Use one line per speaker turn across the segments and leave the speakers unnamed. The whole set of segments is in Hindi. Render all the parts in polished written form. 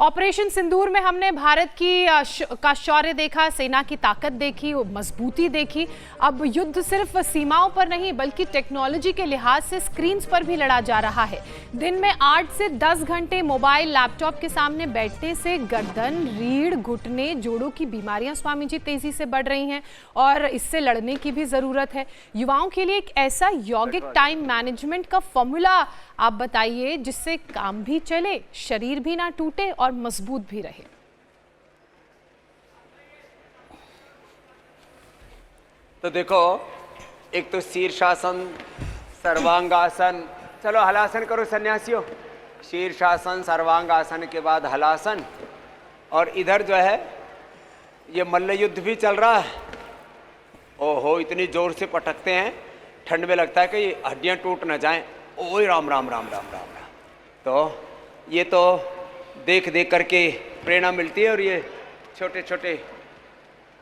ऑपरेशन सिंदूर में हमने भारत की का शौर्य देखा, सेना की ताकत देखी, मजबूती देखी। अब युद्ध सिर्फ सीमाओं पर नहीं बल्कि टेक्नोलॉजी के लिहाज से स्क्रीन्स पर भी लड़ा जा रहा है। दिन में 8 से 10 घंटे मोबाइल लैपटॉप के सामने बैठने से गर्दन, रीढ़, घुटने, जोड़ों की बीमारियां स्वामी जी तेजी से बढ़ रही हैं और इससे लड़ने की भी जरूरत है। युवाओं के लिए एक ऐसा यौगिक टाइम मैनेजमेंट का फॉर्मूला आप बताइए जिससे काम भी चले, शरीर भी ना टूटे और मजबूत भी रहे।
तो देखो, एक तो शीर्षासन, सर्वांगासन, चलो हलासन करो सन्यासियों। शीर्षासन, सर्वांगासन के बाद हलासन, और इधर जो है ये मल्ल युद्ध भी चल रहा है। ओहो, इतनी जोर से पटकते हैं, ठंड में लगता है कि हड्डियां टूट न जाएं। ओए राम राम राम राम राम राम। तो ये तो देख देख करके प्रेरणा मिलती है। और ये छोटे छोटे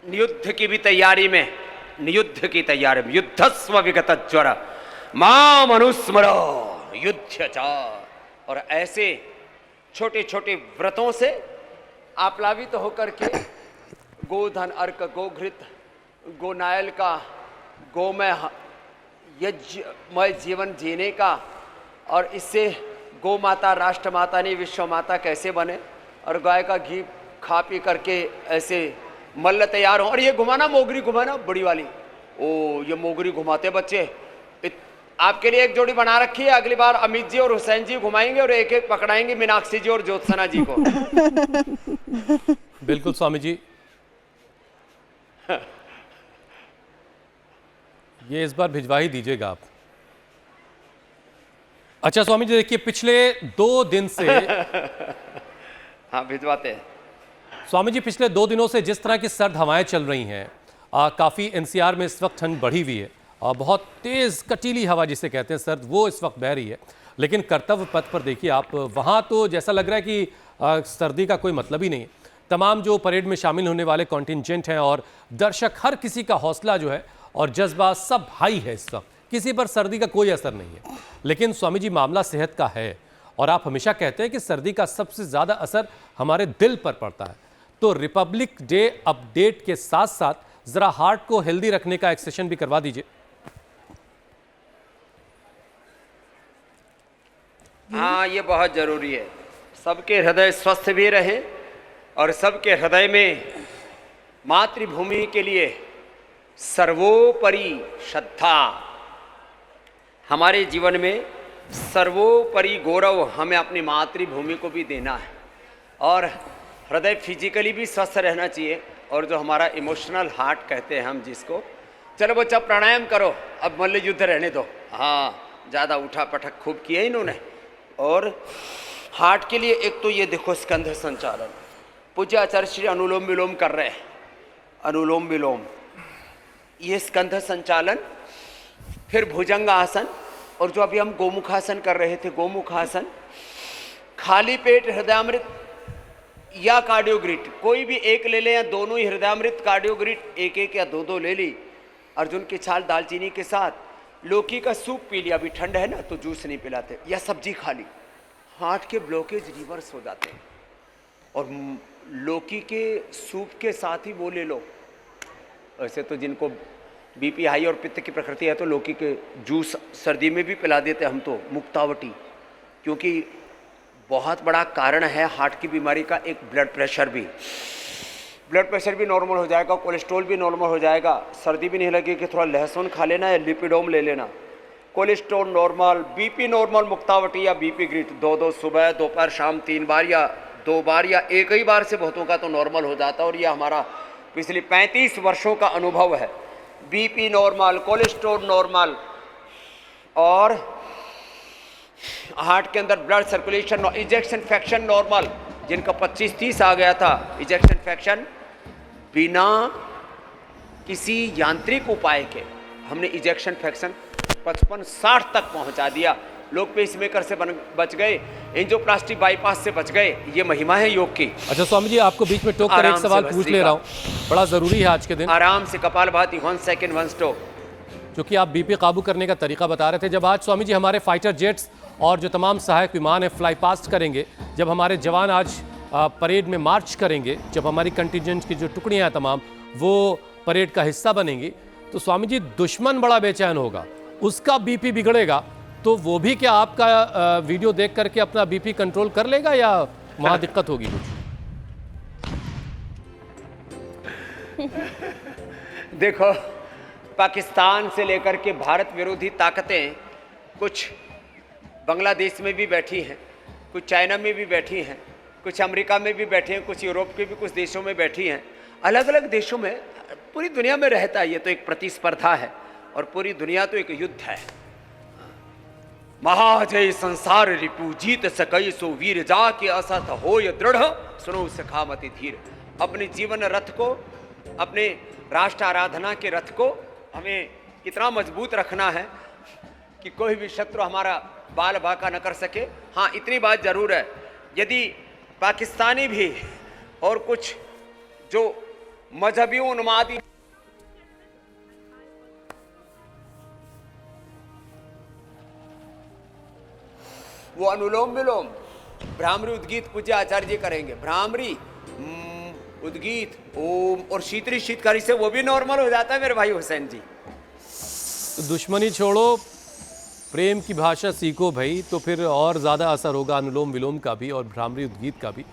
युद्ध की भी तैयारी में, युद्ध की तैयारी में, युद्धस्व विगत ज्वर माम अनुस्मरो युद्ध च। और ऐसे छोटे छोटे व्रतों से आप्लावित तो होकर के गोधन, अर्क, गोघृत, गोनायल का, गोमय यज्ञमय जीवन जीने का, और इससे गौ माता राष्ट्र माता नहीं विश्व माता कैसे बने, और गाय का घी खा पी करके ऐसे मल्ल तैयार हो। और ये घुमाना, मोगरी घुमाना बड़ी वाली, ओ ये मोगरी घुमाते बच्चे। आपके लिए एक जोड़ी बना रखी है, अगली बार अमित जी और हुसैन जी घुमाएंगे और एक एक पकड़ाएंगे मीनाक्षी जी और ज्योत्सना जी को।
बिल्कुल स्वामी जी, ये इस बार भिजवा ही दीजिएगा आप। अच्छा स्वामी जी, देखिए पिछले 2 दिन से
हाँ भिजवाते हैं
स्वामी जी। पिछले 2 दिनों से जिस तरह की सर्द हवाएं चल रही हैं, काफ़ी एनसीआर में इस वक्त ठंड बढ़ी हुई है और बहुत तेज़ कटीली हवा जिसे कहते हैं सर्द, वो इस वक्त बह रही है। लेकिन कर्तव्य पथ पर देखिए आप, वहाँ तो जैसा लग रहा है कि सर्दी का कोई मतलब ही नहीं है। तमाम जो परेड में शामिल होने वाले कॉन्टिंजेंट हैं और दर्शक, हर किसी का हौसला जो है और जज्बा सब हाई है इस वक्त, किसी पर सर्दी का कोई असर नहीं है। लेकिन स्वामी जी, मामला सेहत का है और आप हमेशा कहते हैं कि सर्दी का सबसे ज़्यादा असर हमारे दिल पर पड़ता है। तो रिपब्लिक डे अपडेट के साथ साथ ज़रा हार्ट को हेल्दी रखने का एक सेशन भी करवा दीजिए।
हाँ, ये बहुत जरूरी है। सबके हृदय स्वस्थ भी रहे और सबके हृदय में मातृभूमि के लिए सर्वोपरि श्रद्धा, हमारे जीवन में सर्वोपरि गौरव हमें अपनी मातृभूमि को भी देना है। और हृदय फिजिकली भी स्वस्थ रहना चाहिए, और जो हमारा इमोशनल हार्ट कहते हैं हम जिसको, चलो बच्चा प्राणायाम करो, अब मल्ल युद्ध रहने दो। हाँ, ज़्यादा उठा पटक खूब किया इन्होंने। और हार्ट के लिए एक तो ये देखो स्कंध संचालन, पूज्य आचार्य श्री अनुलोम विलोम कर रहे हैं, अनुलोम विलोम, ये स्कंध संचालन, फिर भुजंग आसन, और जो अभी हम गोमुखासन कर रहे थे, गोमुखासन, खाली पेट हृदयामृत या कार्डियोग्रिट, कोई भी एक ले लें या दोनों ही, हृदयामृत कार्डियोग्रिट एक एक या दो दो ले ली, अर्जुन की छाल दालचीनी के साथ, लौकी का सूप पी लिया, अभी ठंड है ना तो जूस नहीं पिलाते, या सब्जी खा ली, हार्ट के ब्लॉकेज रिवर्स हो जाते हैं। और लौकी के सूप के साथ ही वो ले लो। वैसे तो जिनको बीपी हाई और पित्त की प्रकृति है तो लौकी के जूस सर्दी में भी पिला देते हम तो, मुक्तावटी, क्योंकि बहुत बड़ा कारण है हार्ट की बीमारी का एक ब्लड प्रेशर भी। ब्लड प्रेशर भी नॉर्मल हो जाएगा, कोलेस्ट्रॉल भी नॉर्मल हो जाएगा, सर्दी भी नहीं लगेगी कि थोड़ा लहसुन खा लेना या लिपिडोम ले लेना। Cholesterol normal, BP normal, Muktavati या बीपी ग्रिट, 2-2 सुबह, दोपहर, शाम 3 बार या 2 बार या एक ही बार से बहुतों का तो नॉर्मल हो जाता है। और यह हमारा पिछले 35 वर्षों का अनुभव है। बीपी नॉर्मल, कोलेस्ट्रॉल नॉर्मल, और हार्ट के अंदर blood circulation, ejection fraction normal. जिनका 25-30 आ गया था इजेक्शन फ्रैक्शन, बिना किसी यांत्रिक उपाय के हमने इजेक्शन फ्रैक्शन 55-60 तक पहुंचा दिया। लोग पेसमेकर से बच गए, एंजियोप्लास्टी बाईपास से बच गए। ये महिमा है योग की।
अच्छा स्वामी जी, आपको बीच में टोक कर एक सवाल पूछ ले रहा हूँ, बड़ा जरूरी है आज के दिन।
आराम से कपालभाति, 1 सेकंड 1 स्टॉप।
क्योंकि आप बीपी काबू करने का तरीका बता रहे थे, जब आज स्वामी जी हमारे फाइटर जेट्स और जो तमाम सहायक विमान है फ्लाई पास्ट करेंगे, जब हमारे जवान आज परेड में मार्च करेंगे, जब हमारी कंटिजेंट की जो टुकड़ियां हैं तमाम वो परेड का हिस्सा बनेंगी, तो स्वामी जी दुश्मन बड़ा बेचैन होगा, उसका बीपी बिगड़ेगा, तो वो भी क्या आपका वीडियो देख करके अपना बीपी कंट्रोल कर लेगा या वहाँ दिक्कत होगी कुछ?
देखो, पाकिस्तान से लेकर के भारत विरोधी ताकतें कुछ बांग्लादेश में भी बैठी हैं, कुछ चाइना में भी बैठी हैं, कुछ अमेरिका में भी बैठी हैं, कुछ यूरोप के भी कुछ देशों में बैठी हैं। अलग अलग देशों में, पूरी दुनिया में रहता है। ये तो एक प्रतिस्पर्धा है और पूरी दुनिया तो एक युद्ध है। महाजय संसार रिपु जीत सकई सो वीर जा के असत होय दृढ़ सुनो सखामति धीर। अपने जीवन रथ को, अपने राष्ट्र आराधना के रथ को हमें इतना मजबूत रखना है कि कोई भी शत्रु हमारा बाल बांका न कर सके। हाँ, इतनी बात जरूर है, यदि पाकिस्तानी भी और कुछ जो मजहबी उन्मादी वो अनुलोम विलोम भ्रामरी उद्गीत पूज्य आचार्य जी करेंगे। भ्रामरी उद्गीत ओम और शीतरी शीतकारी से वो भी नॉर्मल हो जाता है मेरे भाई हुसैन जी।
तो दुश्मनी छोड़ो, प्रेम की भाषा सीखो भाई, तो फिर और ज़्यादा असर होगा अनुलोम विलोम का भी और भ्रामरी उद्गीत का भी।